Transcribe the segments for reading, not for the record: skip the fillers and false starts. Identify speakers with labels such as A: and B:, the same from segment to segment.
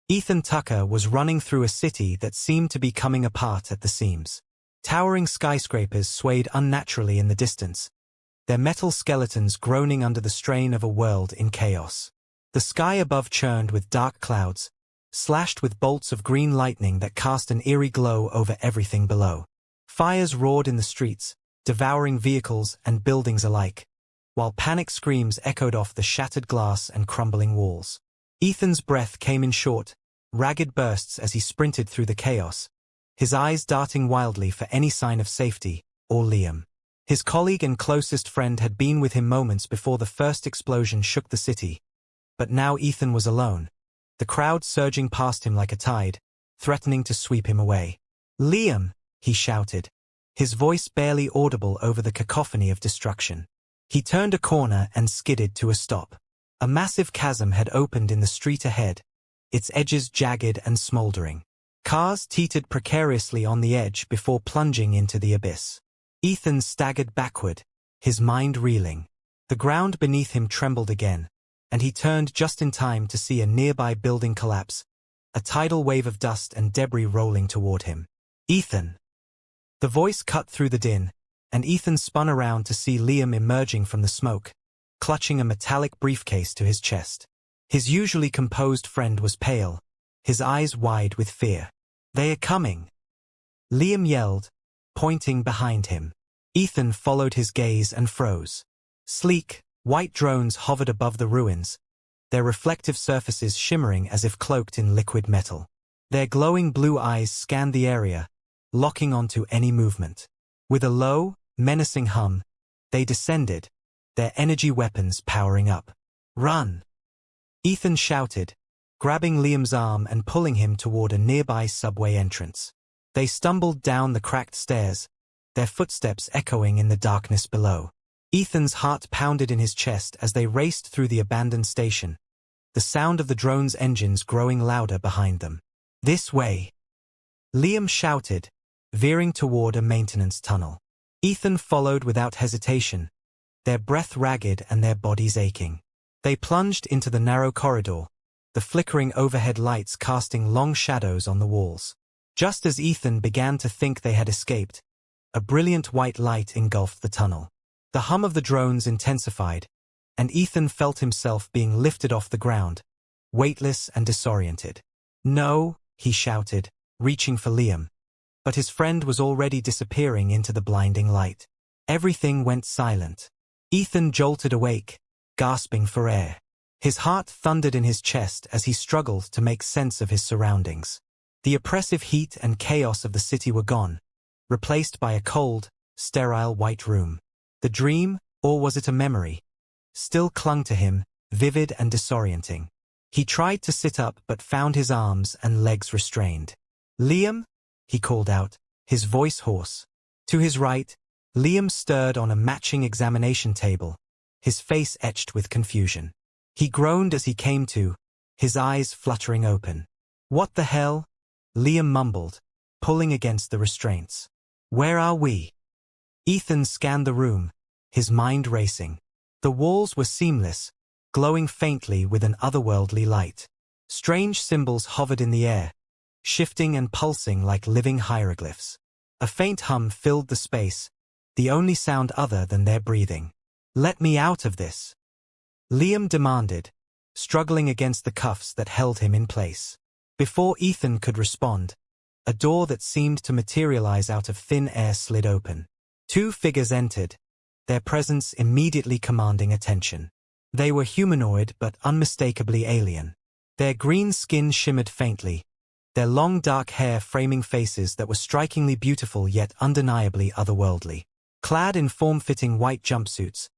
A: Ethan Tucker was running through a city that seemed to be coming apart at the seams. Towering skyscrapers swayed unnaturally in the distance, their metal skeletons groaning under the strain of a world in chaos. The sky above churned with dark clouds, slashed with bolts of green lightning that cast an eerie glow over everything below. Fires roared in the streets, devouring vehicles and buildings alike, while panic screams echoed off the shattered glass and crumbling walls. Ethan's breath came in short, ragged bursts as he sprinted through the chaos, his eyes darting wildly for any sign of safety, or Liam. His colleague and closest friend had been with him moments before the first explosion shook the city, but now Ethan was alone, the crowd surging past him like a tide, threatening to sweep him away. "Liam!" he shouted, his voice barely audible over the cacophony of destruction. He turned a corner and skidded to a stop. A massive chasm had opened in the street ahead, its edges jagged and smoldering. Cars teetered precariously on the edge before plunging into the abyss. Ethan staggered backward, his mind reeling. The ground beneath him trembled again, and he turned just in time to see a nearby building collapse, a tidal wave of dust and debris rolling toward him. "Ethan!" The voice cut through the din, and Ethan spun around to see Liam emerging from the smoke, clutching a metallic briefcase to his chest. His usually composed friend was pale, his eyes wide with fear. "They are coming!" Liam yelled, pointing behind him. Ethan followed his gaze and froze. Sleek, white drones hovered above the ruins, their reflective surfaces shimmering as if cloaked in liquid metal. Their glowing blue eyes scanned the area, locking onto any movement. With a low, menacing hum, they descended, their energy weapons powering up. "Run!" Ethan shouted, grabbing Liam's arm and pulling him toward a nearby subway entrance. They stumbled down the cracked stairs, their footsteps echoing in the darkness below. Ethan's heart pounded in his chest as they raced through the abandoned station, the sound of the drone's engines growing louder behind them. "This way!" Liam shouted, veering toward a maintenance tunnel. Ethan followed without hesitation, their breath ragged and their bodies aching. They plunged into the narrow corridor, the flickering overhead lights casting long shadows on the walls. Just as Ethan began to think they had escaped, a brilliant white light engulfed the tunnel. The hum of the drones intensified, and Ethan felt himself being lifted off the ground, weightless and disoriented. "No!" he shouted, reaching for Liam. But his friend was already disappearing into the blinding light. Everything went silent. Ethan jolted awake, gasping for air. His heart thundered in his chest as he struggled to make sense of his surroundings. The oppressive heat and chaos of the city were gone, replaced by a cold, sterile white room. The dream, or was it a memory, still clung to him, vivid and disorienting. He tried to sit up but found his arms and legs restrained. "Liam?" he called out, his voice hoarse. To his right, Liam stirred on a matching examination table, his face etched with confusion. He groaned as he came to, his eyes fluttering open. "What the hell?" Liam mumbled, pulling against the restraints. "Where are we?" Ethan scanned the room, his mind racing. The walls were seamless, glowing faintly with an otherworldly light. Strange symbols hovered in the air, shifting and pulsing like living hieroglyphs. A faint hum filled the space, the only sound other than their breathing. "Let me out of this," Liam demanded, struggling against the cuffs that held him in place. Before Ethan could respond, a door that seemed to materialize out of thin air slid open. Two figures entered, their presence immediately commanding attention. They were humanoid but unmistakably alien. Their green skin shimmered faintly, their long dark hair framing faces that were strikingly beautiful yet undeniably otherworldly. Clad in form-fitting white jumpsuits,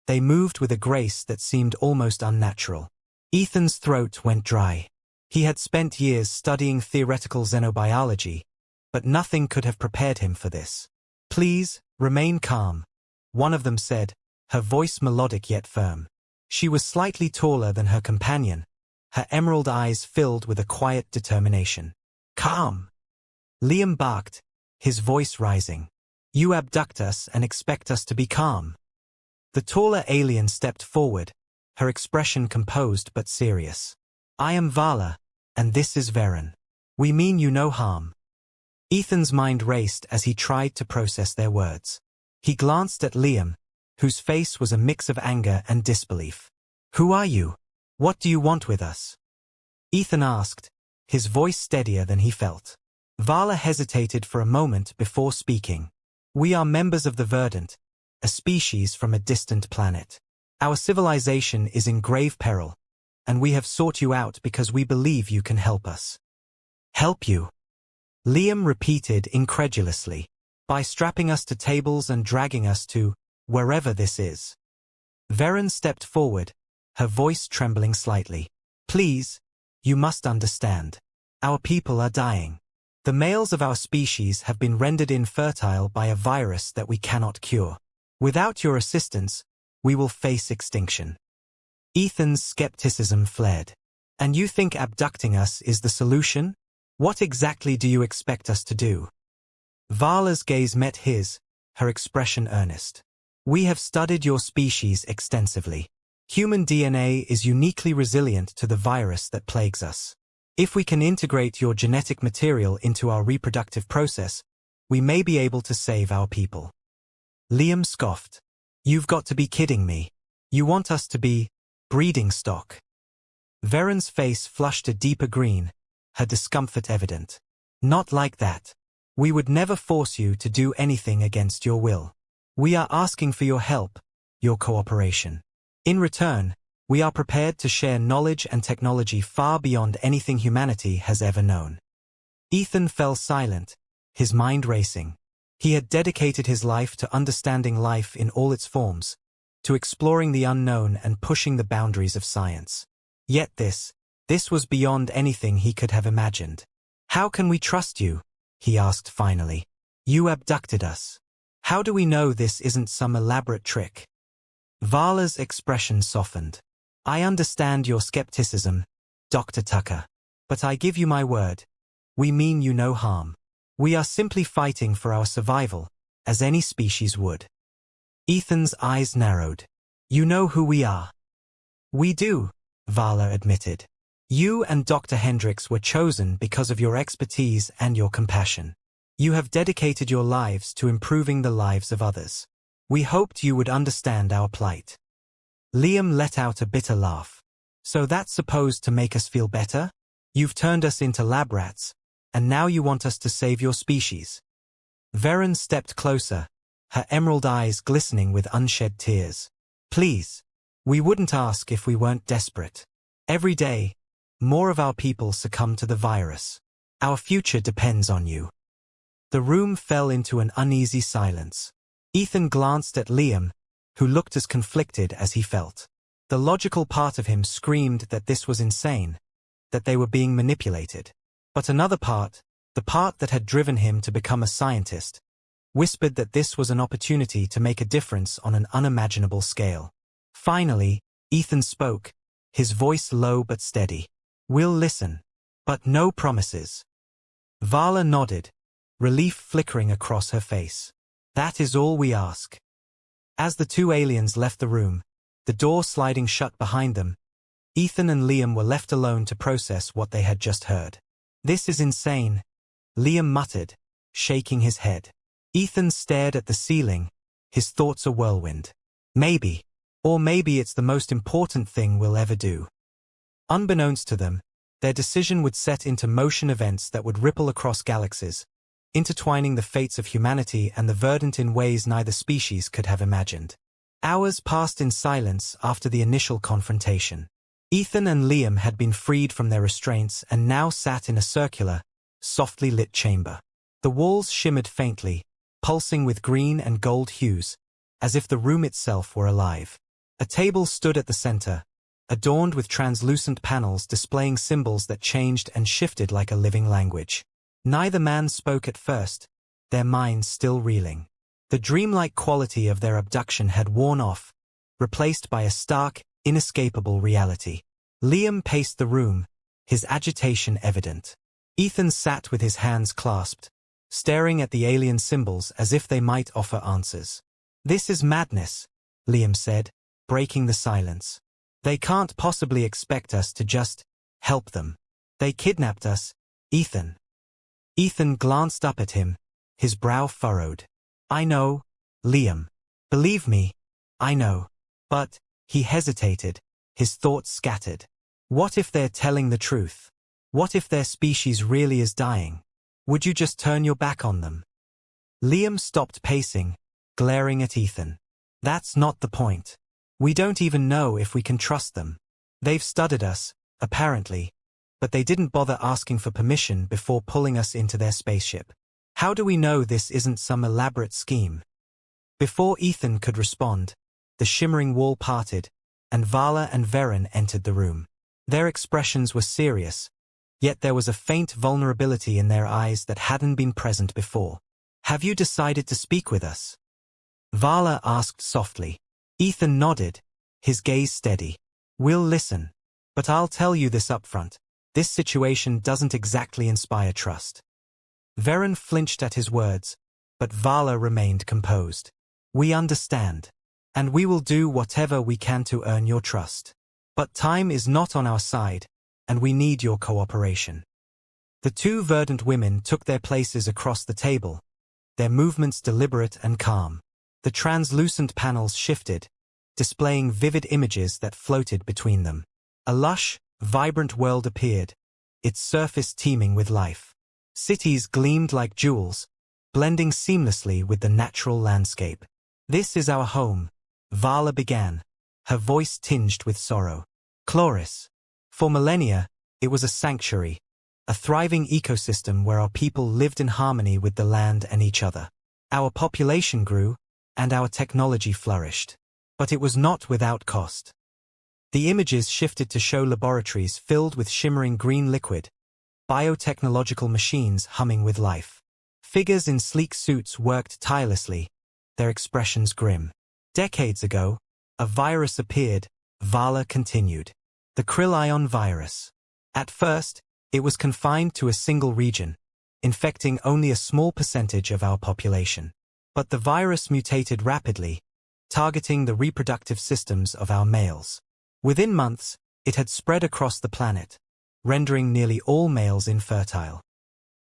A: they moved with a grace that seemed almost unnatural. Ethan's throat went dry. He had spent years studying theoretical xenobiology, but nothing could have prepared him for this. "Please, remain calm," one of them said, her voice melodic yet firm. She was slightly taller than her companion, her emerald eyes filled with a quiet determination. "Calm," Liam barked, his voice rising. "You abduct us and expect us to be calm." The taller alien stepped forward, her expression composed but serious. "I am Vala, And this is Varen. We mean you no harm. Ethan's mind raced as he tried to process their words. He glanced at Liam, whose face was a mix of anger and disbelief. Who are you? What do you want with us? Ethan asked, his voice steadier than he felt. Vala hesitated for a moment before speaking. We are members of the Verdant, a species from a distant planet. Our civilization is in grave peril, and we have sought you out because we believe you can help us. Help you? Liam repeated incredulously. By strapping us to tables and dragging us to wherever this is. Varen stepped forward, her voice trembling slightly. Please, you must understand. Our people are dying. The males of our species have been rendered infertile by a virus that we cannot cure. Without your assistance, we will face extinction. Ethan's skepticism fled. And you think abducting us is the solution? What exactly do you expect us to do? Vala's gaze met his, her expression earnest. We have studied your species extensively. Human DNA is uniquely resilient to the virus that plagues us. If we can integrate your genetic material into our reproductive process, we may be able to save our people. Liam scoffed. You've got to be kidding me. You want us to be breeding stock. Varen's face flushed a deeper green, her discomfort evident. Not like that. We would never force you to do anything against your will. We are asking for your help, your cooperation. In return, we are prepared to share knowledge and technology far beyond anything humanity has ever known. Ethan fell silent, his mind racing. He had dedicated his life to understanding life in all its forms, to exploring the unknown and pushing the boundaries of science. Yet this was beyond anything he could have imagined. How can we trust you? He asked finally. You abducted us. How do we know this isn't some elaborate trick? Vala's expression softened. I understand your skepticism, Dr. Tucker. But I give you my word. We mean you no harm. We are simply fighting for our survival, as any species would. Ethan's eyes narrowed. You know who we are. We do, Vala admitted. You and Dr. Hendricks were chosen because of your expertise and your compassion. You have dedicated your lives to improving the lives of others. We hoped you would understand our plight. Liam let out a bitter laugh. So that's supposed to make us feel better? You've turned us into lab rats, and now you want us to save your species. Varen stepped closer, her emerald eyes glistening with unshed tears. Please, we wouldn't ask if we weren't desperate. Every day, more of our people succumb to the virus. Our future depends on you. The room fell into an uneasy silence. Ethan glanced at Liam, who looked as conflicted as he felt. The logical part of him screamed that this was insane, that they were being manipulated. But another part, the part that had driven him to become a scientist, whispered that this was an opportunity to make a difference on an unimaginable scale. Finally, Ethan spoke, his voice low but steady. We'll listen, but no promises. Vala nodded, relief flickering across her face. That is all we ask. As the two aliens left the room, the door sliding shut behind them, Ethan and Liam were left alone to process what they had just heard. This is insane, Liam muttered, shaking his head. Ethan stared at the ceiling, his thoughts a whirlwind. Maybe, or maybe it's the most important thing we'll ever do. Unbeknownst to them, their decision would set into motion events that would ripple across galaxies, intertwining the fates of humanity and the Verdant in ways neither species could have imagined. Hours passed in silence after the initial confrontation. Ethan and Liam had been freed from their restraints and now sat in a circular, softly lit chamber. The walls shimmered faintly, pulsing with green and gold hues, as if the room itself were alive. A table stood at the center, adorned with translucent panels displaying symbols that changed and shifted like a living language. Neither man spoke at first, their minds still reeling. The dreamlike quality of their abduction had worn off, replaced by a stark, inescapable reality. Liam paced the room, his agitation evident. Ethan sat with his hands clasped, staring at the alien symbols as if they might offer answers. This is madness, Liam said, breaking the silence. They can't possibly expect us to just help them. They kidnapped us, Ethan. Ethan glanced up at him, his brow furrowed. I know, Liam. Believe me, I know. But, he hesitated, his thoughts scattered. What if they're telling the truth? What if their species really is dying? Would you just turn your back on them? Liam stopped pacing, glaring at Ethan. That's not the point. We don't even know if we can trust them. They've studied us, apparently, but they didn't bother asking for permission before pulling us into their spaceship. How do we know this isn't some elaborate scheme? Before Ethan could respond, the shimmering wall parted, and Vala and Varen entered the room. Their expressions were serious, yet there was a faint vulnerability in their eyes that hadn't been present before. Have you decided to speak with us? Vala asked softly. Ethan nodded, his gaze steady. We'll listen, but I'll tell you this up front. This situation doesn't exactly inspire trust. Varen flinched at his words, but Vala remained composed. We understand, and we will do whatever we can to earn your trust. But time is not on our side, and we need your cooperation. The two verdant women took their places across the table, their movements deliberate and calm. The translucent panels shifted, displaying vivid images that floated between them. A lush, vibrant world appeared, its surface teeming with life. Cities gleamed like jewels, blending seamlessly with the natural landscape. This is our home, Vala began, her voice tinged with sorrow. Chloris. For millennia, it was a sanctuary, a thriving ecosystem where our people lived in harmony with the land and each other. Our population grew, and our technology flourished. But it was not without cost. The images shifted to show laboratories filled with shimmering green liquid, biotechnological machines humming with life. Figures in sleek suits worked tirelessly, their expressions grim. Decades ago, a virus appeared, Vala continued. The Krill-ion virus. At first, it was confined to a single region, infecting only a small percentage of our population. But the virus mutated rapidly, targeting the reproductive systems of our males. Within months, it had spread across the planet, rendering nearly all males infertile.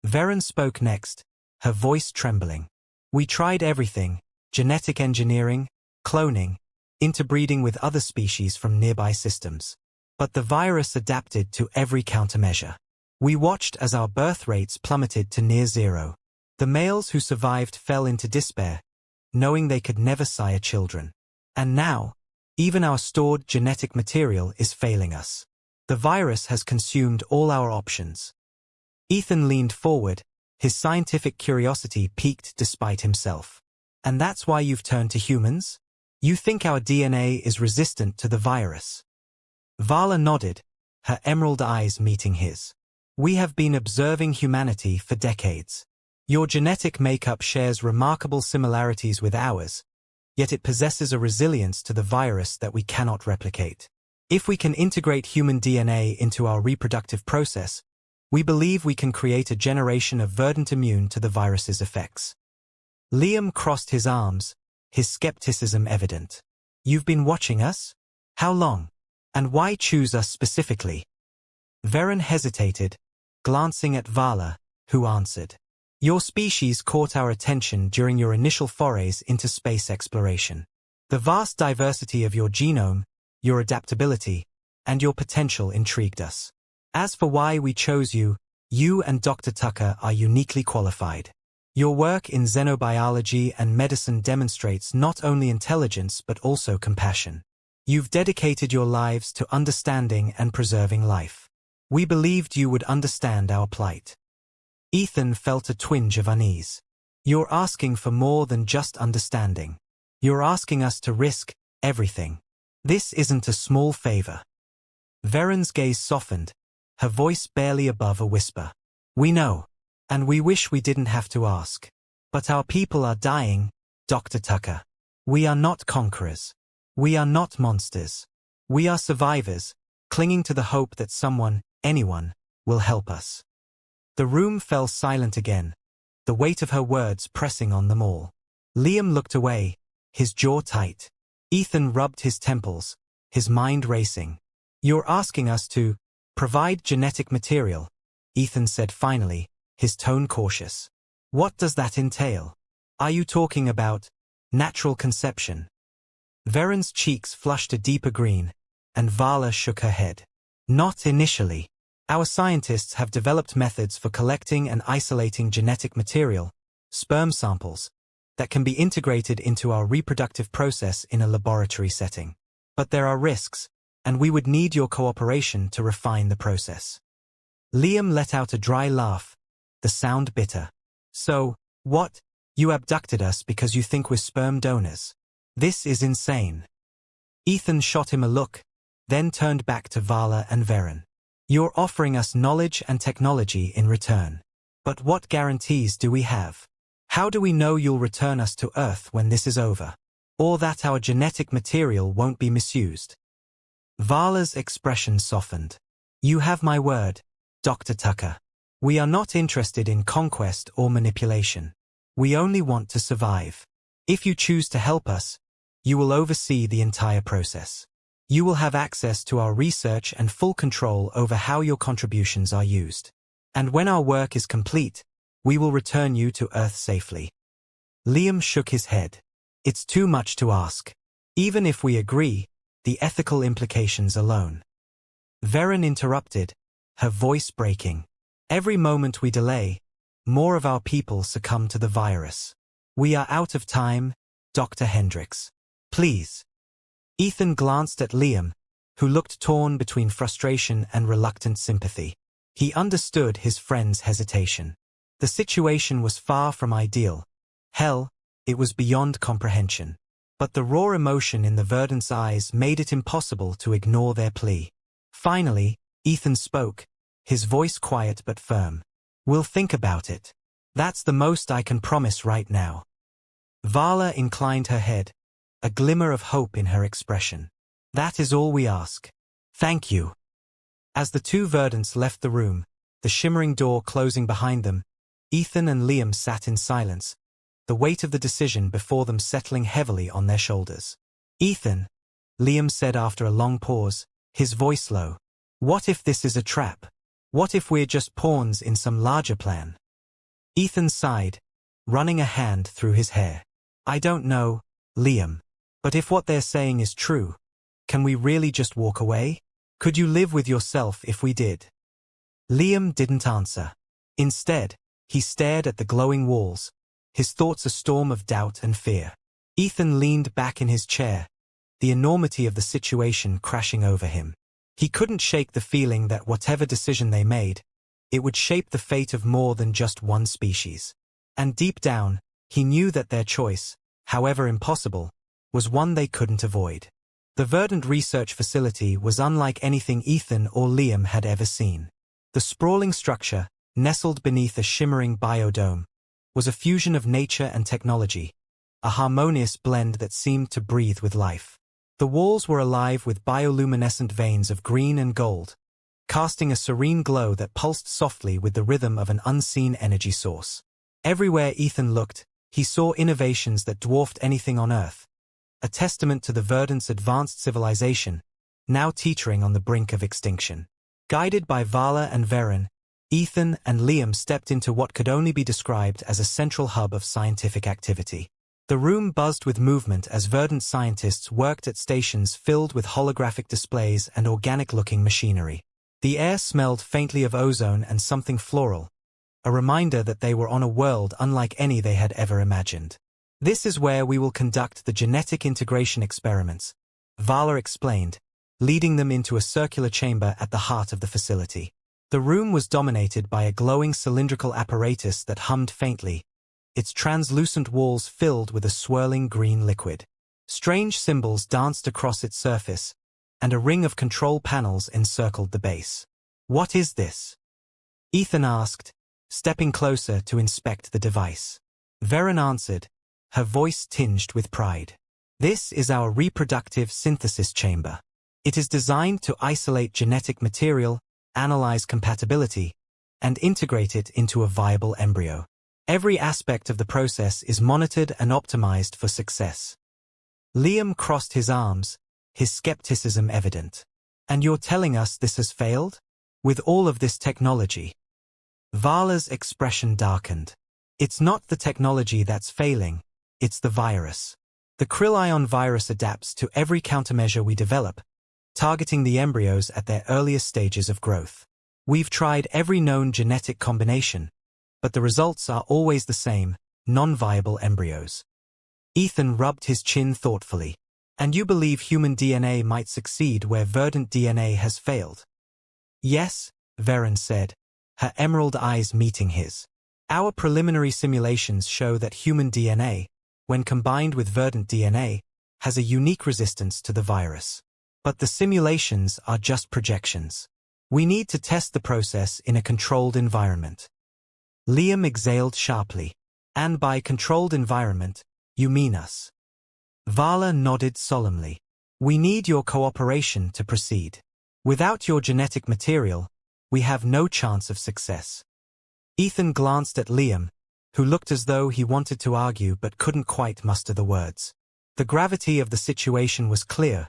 A: Varen spoke next, her voice trembling. We tried everything, genetic engineering, cloning, interbreeding with other species from nearby systems. But the virus adapted to every countermeasure. We watched as our birth rates plummeted to near zero. The males who survived fell into despair, knowing they could never sire children. And now, even our stored genetic material is failing us. The virus has consumed all our options. Ethan leaned forward, his scientific curiosity piqued despite himself. And that's why you've turned to humans? You think our DNA is resistant to the virus? Vala nodded, her emerald eyes meeting his. We have been observing humanity for decades. Your genetic makeup shares remarkable similarities with ours, yet it possesses a resilience to the virus that we cannot replicate. If we can integrate human DNA into our reproductive process, we believe we can create a generation of verdant immune to the virus's effects. Liam crossed his arms, his skepticism evident. You've been watching us? How long? And why choose us specifically? Varen hesitated, glancing at Vala, who answered. Your species caught our attention during your initial forays into space exploration. The vast diversity of your genome, your adaptability, and your potential intrigued us. As for why we chose you, you and Dr. Tucker are uniquely qualified. Your work in xenobiology and medicine demonstrates not only intelligence but also compassion. You've dedicated your lives to understanding and preserving life. We believed you would understand our plight. Ethan felt a twinge of unease. You're asking for more than just understanding. You're asking us to risk everything. This isn't a small favor. Varen's gaze softened, her voice barely above a whisper. We know, and we wish we didn't have to ask. But our people are dying, Dr. Tucker. We are not conquerors. We are not monsters. We are survivors, clinging to the hope that someone, anyone, will help us. The room fell silent again, the weight of her words pressing on them all. Liam looked away, his jaw tight. Ethan rubbed his temples, his mind racing. You're asking us to Provide genetic material, Ethan said finally, his tone cautious. What does that entail? Are you talking about natural conception? Veren's cheeks flushed a deeper green, and Vala shook her head. Not initially. Our scientists have developed methods for collecting and isolating genetic material, sperm samples, that can be integrated into our reproductive process in a laboratory setting. But there are risks, and we would need your cooperation to refine the process. Liam let out a dry laugh, the sound bitter. So, what? You abducted us because you think we're sperm donors? This is insane. Ethan shot him a look, then turned back to Vala and Veren. You're offering us knowledge and technology in return. But what guarantees do we have? How do we know you'll return us to Earth when this is over? Or that our genetic material won't be misused? Vala's expression softened. You have my word, Dr. Tucker. We are not interested in conquest or manipulation. We only want to survive. If you choose to help us, you will oversee the entire process. You will have access to our research and full control over how your contributions are used. And when our work is complete, we will return you to Earth safely. Liam shook his head. It's too much to ask. Even if we agree, the ethical implications alone. Veren interrupted, her voice breaking. Every moment we delay, more of our people succumb to the virus. We are out of time, Dr. Hendricks. Please. Ethan glanced at Liam, who looked torn between frustration and reluctant sympathy. He understood his friend's hesitation. The situation was far from ideal. Hell, it was beyond comprehension. But the raw emotion in the Verdant's eyes made it impossible to ignore their plea. Finally, Ethan spoke, his voice quiet but firm. We'll think about it. That's the most I can promise right now. Vala inclined her head, a glimmer of hope in her expression. That is all we ask. Thank you. As the two Verdants left the room, the shimmering door closing behind them, Ethan and Liam sat in silence, the weight of the decision before them settling heavily on their shoulders. Ethan, Liam said after a long pause, his voice low. What if this is a trap? What if we're just pawns in some larger plan? Ethan sighed, running a hand through his hair. I don't know, Liam. But if what they're saying is true, can we really just walk away? Could you live with yourself if we did? Liam didn't answer. Instead, he stared at the glowing walls, his thoughts a storm of doubt and fear. Ethan leaned back in his chair, the enormity of the situation crashing over him. He couldn't shake the feeling that whatever decision they made, it would shape the fate of more than just one species. And deep down, he knew that their choice, however impossible, was one they couldn't avoid. The Verdant Research Facility was unlike anything Ethan or Liam had ever seen. The sprawling structure, nestled beneath a shimmering biodome, was a fusion of nature and technology, a harmonious blend that seemed to breathe with life. The walls were alive with bioluminescent veins of green and gold, casting a serene glow that pulsed softly with the rhythm of an unseen energy source. Everywhere Ethan looked, he saw innovations that dwarfed anything on Earth, a testament to the Verdant's advanced civilization, now teetering on the brink of extinction. Guided by Vala and Veren, Ethan and Liam stepped into what could only be described as a central hub of scientific activity. The room buzzed with movement as Verdant scientists worked at stations filled with holographic displays and organic-looking machinery. The air smelled faintly of ozone and something floral, a reminder that they were on a world unlike any they had ever imagined. This is where we will conduct the genetic integration experiments, Vala explained, leading them into a circular chamber at the heart of the facility. The room was dominated by a glowing cylindrical apparatus that hummed faintly, its translucent walls filled with a swirling green liquid. Strange symbols danced across its surface, and a ring of control panels encircled the base. What is this? Ethan asked, stepping closer to inspect the device. Veren answered, her voice tinged with pride. This is our reproductive synthesis chamber. It is designed to isolate genetic material, analyze compatibility, and integrate it into a viable embryo. Every aspect of the process is monitored and optimized for success. Liam crossed his arms, his skepticism evident. And you're telling us this has failed? With all of this technology. Vala's expression darkened. It's not the technology that's failing, it's the virus. The Krill-ion virus adapts to every countermeasure we develop, targeting the embryos at their earliest stages of growth. We've tried every known genetic combination, but the results are always the same, non-viable embryos. Ethan rubbed his chin thoughtfully. And you believe human DNA might succeed where verdant DNA has failed? Yes, Varen said, her emerald eyes meeting his. Our preliminary simulations show that human DNA, when combined with verdant DNA, has a unique resistance to the virus. But the simulations are just projections. We need to test the process in a controlled environment. Liam exhaled sharply. And by controlled environment, you mean us? Vala nodded solemnly. We need your cooperation to proceed. Without your genetic material, we have no chance of success. Ethan glanced at Liam, who looked as though he wanted to argue but couldn't quite muster the words. The gravity of the situation was clear.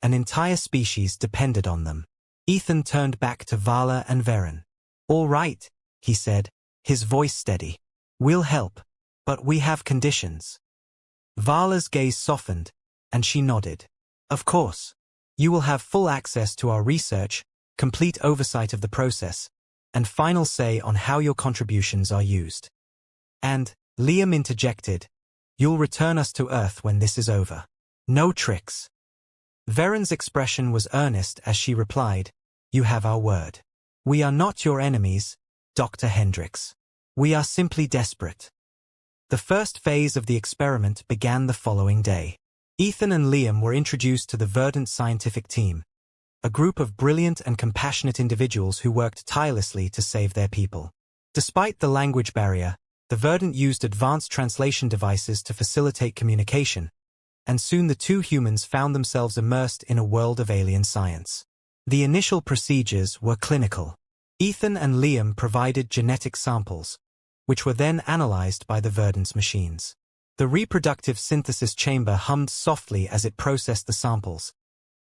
A: An entire species depended on them. Ethan turned back to Vala and Varen. All right, he said, his voice steady. We'll help, but we have conditions. Vala's gaze softened, and she nodded. Of course. You will have full access to our research, complete oversight of the process, and final say on how your contributions are used. And, Liam interjected, you'll return us to Earth when this is over. No tricks. Varen's expression was earnest as she replied, you have our word. We are not your enemies, Dr. Hendricks. We are simply desperate. The first phase of the experiment began the following day. Ethan and Liam were introduced to the Verdant scientific team, a group of brilliant and compassionate individuals who worked tirelessly to save their people. Despite the language barrier, the Verdant used advanced translation devices to facilitate communication, and soon the two humans found themselves immersed in a world of alien science. The initial procedures were clinical. Ethan and Liam provided genetic samples, which were then analyzed by the Verdant's machines. The reproductive synthesis chamber hummed softly as it processed the samples,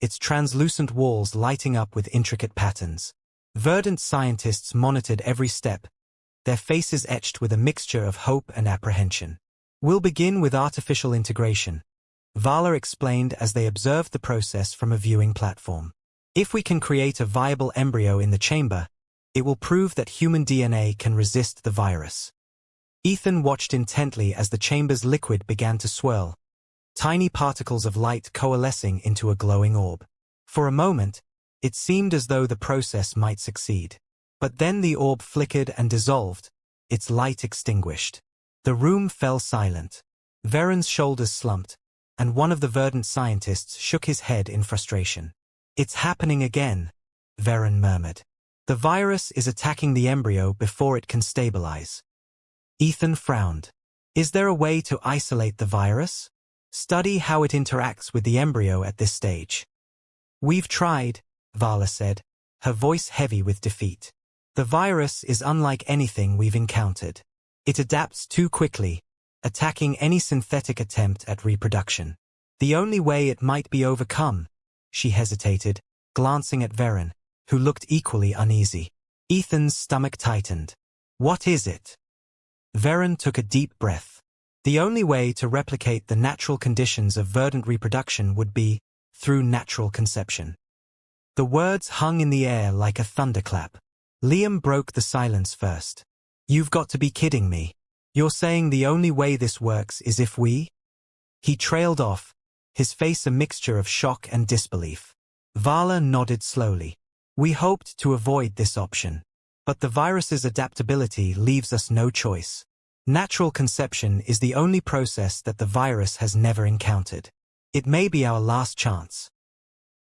A: its translucent walls lighting up with intricate patterns. Verdant scientists monitored every step, their faces etched with a mixture of hope and apprehension. We'll begin with artificial integration, Vala explained as they observed the process from a viewing platform. If we can create a viable embryo in the chamber, it will prove that human DNA can resist the virus. Ethan watched intently as the chamber's liquid began to swirl, tiny particles of light coalescing into a glowing orb. For a moment, it seemed as though the process might succeed. But then the orb flickered and dissolved, its light extinguished. The room fell silent. Varen's shoulders slumped, and one of the Verdant scientists shook his head in frustration. It's happening again, Varen murmured. The virus is attacking the embryo before it can stabilize. Ethan frowned. Is there a way to isolate the virus? Study how it interacts with the embryo at this stage. We've tried, Vala said, her voice heavy with defeat. The virus is unlike anything we've encountered. It adapts too quickly, attacking any synthetic attempt at reproduction. The only way it might be overcome, she hesitated, glancing at Varen, who looked equally uneasy. Ethan's stomach tightened. What is it? Varen took a deep breath. The only way to replicate the natural conditions of verdant reproduction would be through natural conception. The words hung in the air like a thunderclap. Liam broke the silence first. You've got to be kidding me. You're saying the only way this works is if we? He trailed off, his face a mixture of shock and disbelief. Vala nodded slowly. We hoped to avoid this option. But the virus's adaptability leaves us no choice. Natural conception is the only process that the virus has never encountered. It may be our last chance.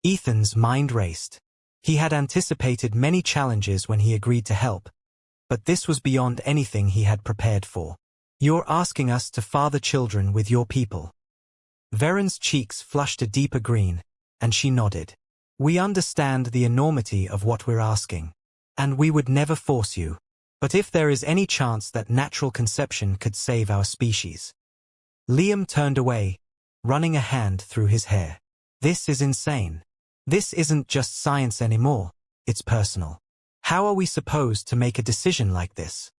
A: Ethan's mind raced. He had anticipated many challenges when he agreed to help, but this was beyond anything he had prepared for. You're asking us to father children with your people. Varen's cheeks flushed a deeper green, and she nodded. We understand the enormity of what we're asking. And we would never force you. But if there is any chance that natural conception could save our species. Liam turned away, running a hand through his hair. This is insane. This isn't just science anymore, it's personal. How are we supposed to make a decision like this?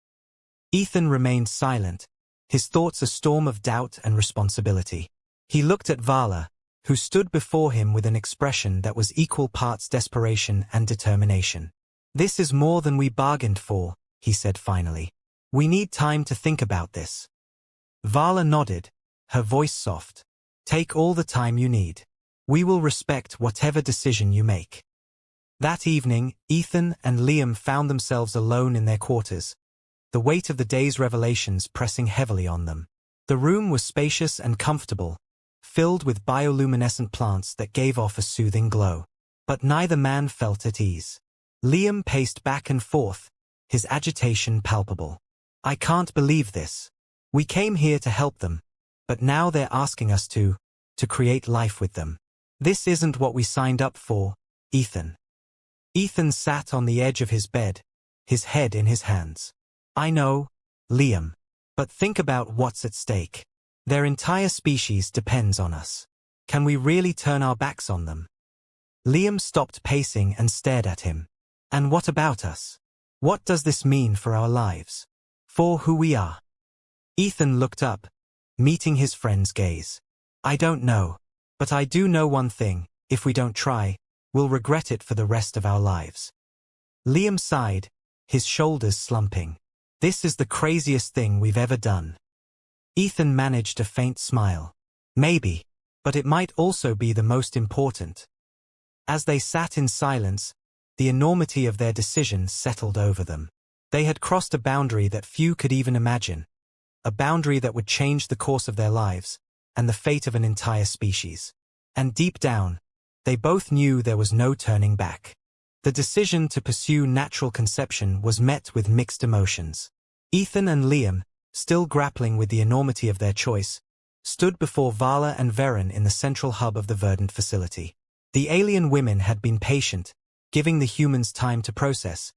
A: Ethan remained silent, his thoughts a storm of doubt and responsibility. He looked at Vala, who stood before him with an expression that was equal parts desperation and determination. "This is more than we bargained for," he said finally. "We need time to think about this." Vala nodded, her voice soft. "Take all the time you need. We will respect whatever decision you make." That evening, Ethan and Liam found themselves alone in their quarters, the weight of the day's revelations pressing heavily on them. The room was spacious and comfortable, filled with bioluminescent plants that gave off a soothing glow. But neither man felt at ease. Liam paced back and forth, his agitation palpable. "I can't believe this. We came here to help them, but now they're asking us to create life with them. This isn't what we signed up for, Ethan." Ethan sat on the edge of his bed, his head in his hands. "I know, Liam. But think about what's at stake. Their entire species depends on us. Can we really turn our backs on them?" Liam stopped pacing and stared at him. "And what about us? What does this mean for our lives? For who we are?" Ethan looked up, meeting his friend's gaze. "I don't know. But I do know one thing: if we don't try, we'll regret it for the rest of our lives." Liam sighed, his shoulders slumping. "This is the craziest thing we've ever done." Ethan managed a faint smile. "Maybe, but it might also be the most important." As they sat in silence, the enormity of their decision settled over them. They had crossed a boundary that few could even imagine, a boundary that would change the course of their lives and the fate of an entire species. And deep down, they both knew there was no turning back. The decision to pursue natural conception was met with mixed emotions. Ethan and Liam, still grappling with the enormity of their choice, stood before Vala and Varen in the central hub of the Verdant facility. The alien women had been patient, giving the humans time to process,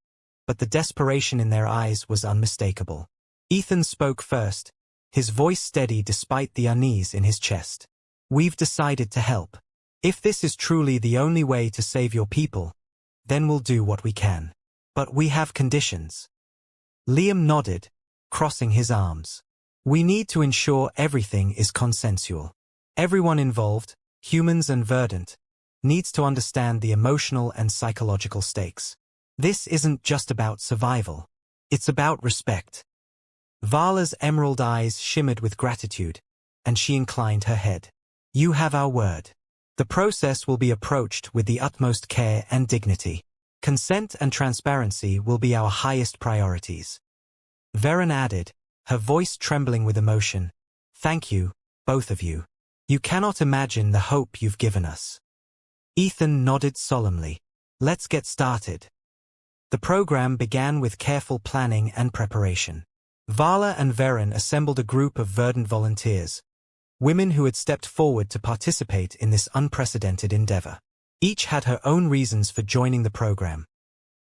A: but the desperation in their eyes was unmistakable. Ethan spoke first, his voice steady despite the unease in his chest. "We've decided to help. If this is truly the only way to save your people, then we'll do what we can. But we have conditions." Liam nodded, crossing his arms. "We need to ensure everything is consensual. Everyone involved, humans and Verdant, needs to understand the emotional and psychological stakes. This isn't just about survival. It's about respect." Vala's emerald eyes shimmered with gratitude, and she inclined her head. "You have our word. The process will be approached with the utmost care and dignity. Consent and transparency will be our highest priorities." Varen added, her voice trembling with emotion, "Thank you, both of you. You cannot imagine the hope you've given us." Ethan nodded solemnly. "Let's get started." The program began with careful planning and preparation. Vala and Varen assembled a group of Verdant volunteers, women who had stepped forward to participate in this unprecedented endeavor. Each had her own reasons for joining the program: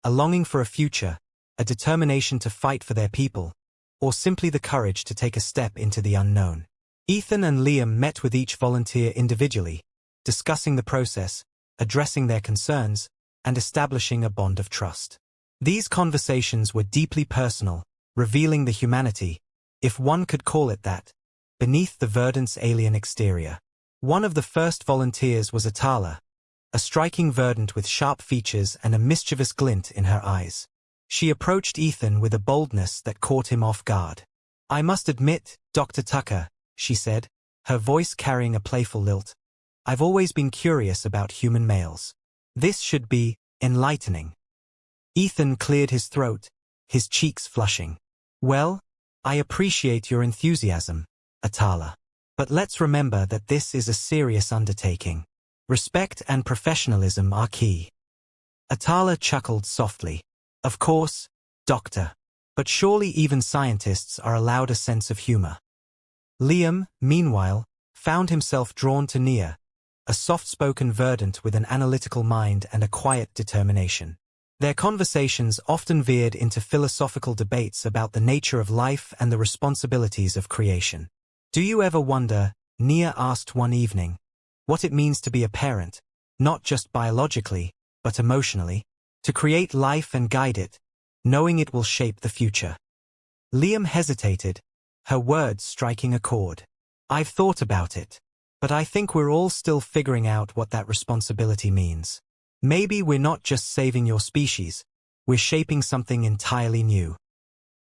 A: a longing for a future, a determination to fight for their people, or simply the courage to take a step into the unknown. Ethan and Liam met with each volunteer individually, discussing the process, addressing their concerns, and establishing a bond of trust. These conversations were deeply personal, revealing the humanity, if one could call it that, beneath the Verdant's alien exterior. One of the first volunteers was Atala, a striking Verdant with sharp features and a mischievous glint in her eyes. She approached Ethan with a boldness that caught him off guard. "I must admit, Dr. Tucker," she said, her voice carrying a playful lilt, "I've always been curious about human males. This should be enlightening." Ethan cleared his throat, his cheeks flushing. "Well, I appreciate your enthusiasm, Atala. But let's remember that this is a serious undertaking. Respect and professionalism are key." Atala chuckled softly. "Of course, Doctor. But surely even scientists are allowed a sense of humor." Liam, meanwhile, found himself drawn to Nia, a soft-spoken Verdant with an analytical mind and a quiet determination. Their conversations often veered into philosophical debates about the nature of life and the responsibilities of creation. "Do you ever wonder," Nia asked one evening, "what it means to be a parent, not just biologically, but emotionally? To create life and guide it, knowing it will shape the future. Liam hesitated, her words striking a chord. I've thought about it, but I think we're all still figuring out what that responsibility means. Maybe we're not just saving your species, we're shaping something entirely new.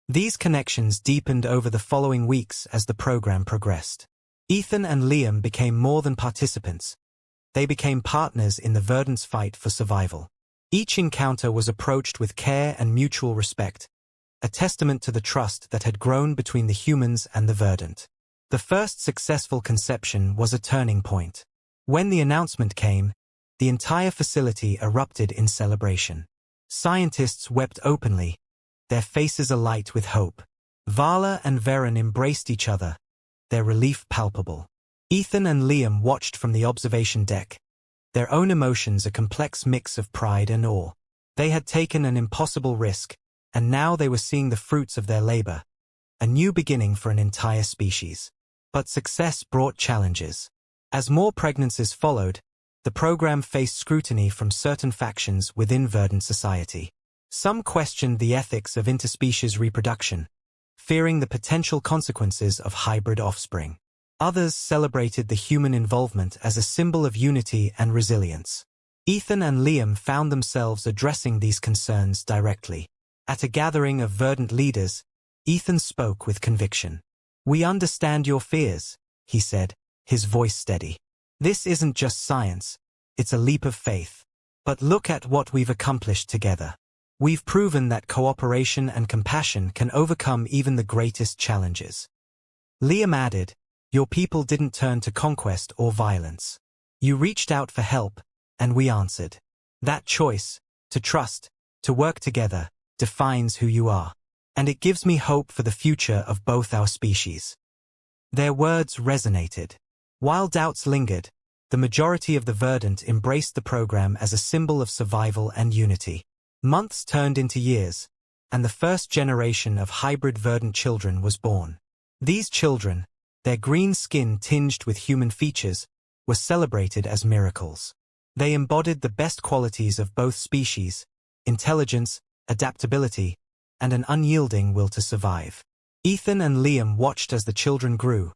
A: These connections deepened over the following weeks as the program progressed. Ethan and Liam became more than participants. They became partners in the Verdant's fight for survival. Each encounter was approached with care and mutual respect, a testament to the trust that had grown between the humans and the Verdant. The first successful conception was a turning point. When the announcement came, the entire facility erupted in celebration. Scientists wept openly, their faces alight with hope. Vala and Varen embraced each other, their relief palpable. Ethan and Liam watched from the observation deck, their own emotions a complex mix of pride and awe. They had taken an impossible risk, and now they were seeing the fruits of their labor, a new beginning for an entire species. But success brought challenges. As more pregnancies followed, the program faced scrutiny from certain factions within Verdant society. Some questioned the ethics of interspecies reproduction, fearing the potential consequences of hybrid offspring. Others celebrated the human involvement as a symbol of unity and resilience. Ethan and Liam found themselves addressing these concerns directly. At a gathering of Verdant leaders, Ethan spoke with conviction. "We understand your fears," he said, his voice steady. "This isn't just science, it's a leap of faith. But look at what we've accomplished together. We've proven that cooperation and compassion can overcome even the greatest challenges." Liam added, "Your people didn't turn to conquest or violence. You reached out for help, and we answered. That choice, to trust, to work together, defines who you are. And it gives me hope for the future of both our species." Their words resonated. While doubts lingered, the majority of the Verdant embraced the program as a symbol of survival and unity. Months turned into years, and the first generation of hybrid Verdant children was born. These children, their green skin tinged with human features, were celebrated as miracles. They embodied the best qualities of both species: intelligence, adaptability, and an unyielding will to survive. Ethan and Liam watched as the children grew,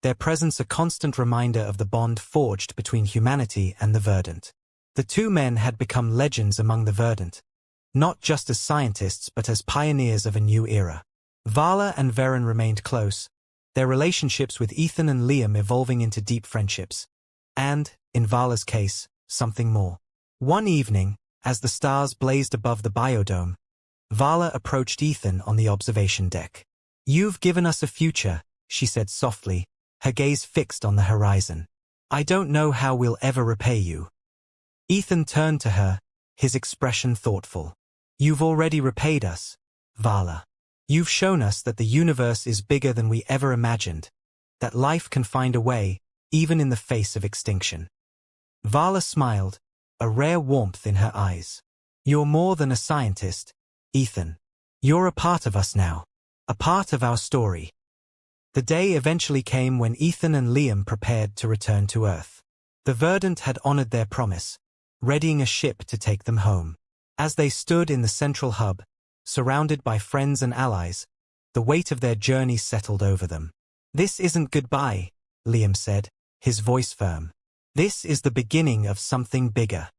A: their presence a constant reminder of the bond forged between humanity and the Verdant. The two men had become legends among the Verdant, not just as scientists but as pioneers of a new era. Vala and Varen remained close, their relationships with Ethan and Liam evolving into deep friendships. And, in Vala's case, something more. One evening, as the stars blazed above the biodome, Vala approached Ethan on the observation deck. "You've given us a future," she said softly, her gaze fixed on the horizon. "I don't know how we'll ever repay you." Ethan turned to her, his expression thoughtful. "You've already repaid us, Vala. You've shown us that the universe is bigger than we ever imagined, that life can find a way, even in the face of extinction." Vala smiled, a rare warmth in her eyes. "You're more than a scientist, Ethan. You're a part of us now, a part of our story." The day eventually came when Ethan and Liam prepared to return to Earth. The Verdant had honored their promise, readying a ship to take them home. As they stood in the central hub, surrounded by friends and allies, the weight of their journey settled over them. "This isn't goodbye," Liam said, his voice firm. "This is the beginning of something bigger."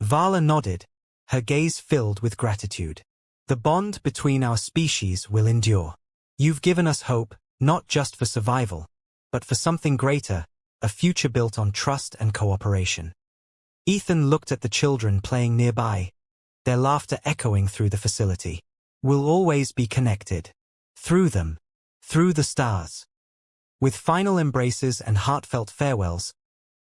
A: Vala nodded, her gaze filled with gratitude. "The bond between our species will endure. You've given us hope, not just for survival, but for something greater, a future built on trust and cooperation." Ethan looked at the children playing nearby, their laughter echoing through the facility. "We'll always be connected. Through them. Through the stars." With final embraces and heartfelt farewells,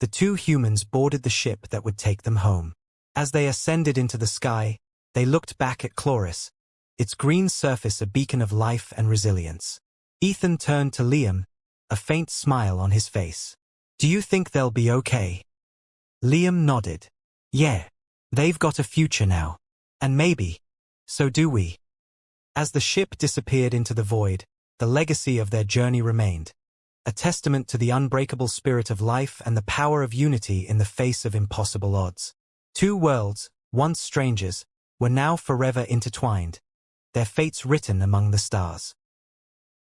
A: the two humans boarded the ship that would take them home. As they ascended into the sky, they looked back at Chloris, its green surface a beacon of life and resilience. Ethan turned to Liam, a faint smile on his face. "Do you think they'll be okay?" Liam nodded. "Yeah. They've got a future now. And maybe, so do we." As the ship disappeared into the void, the legacy of their journey remained, a testament to the unbreakable spirit of life and the power of unity in the face of impossible odds. Two worlds, once strangers, were now forever intertwined, their fates written among the stars.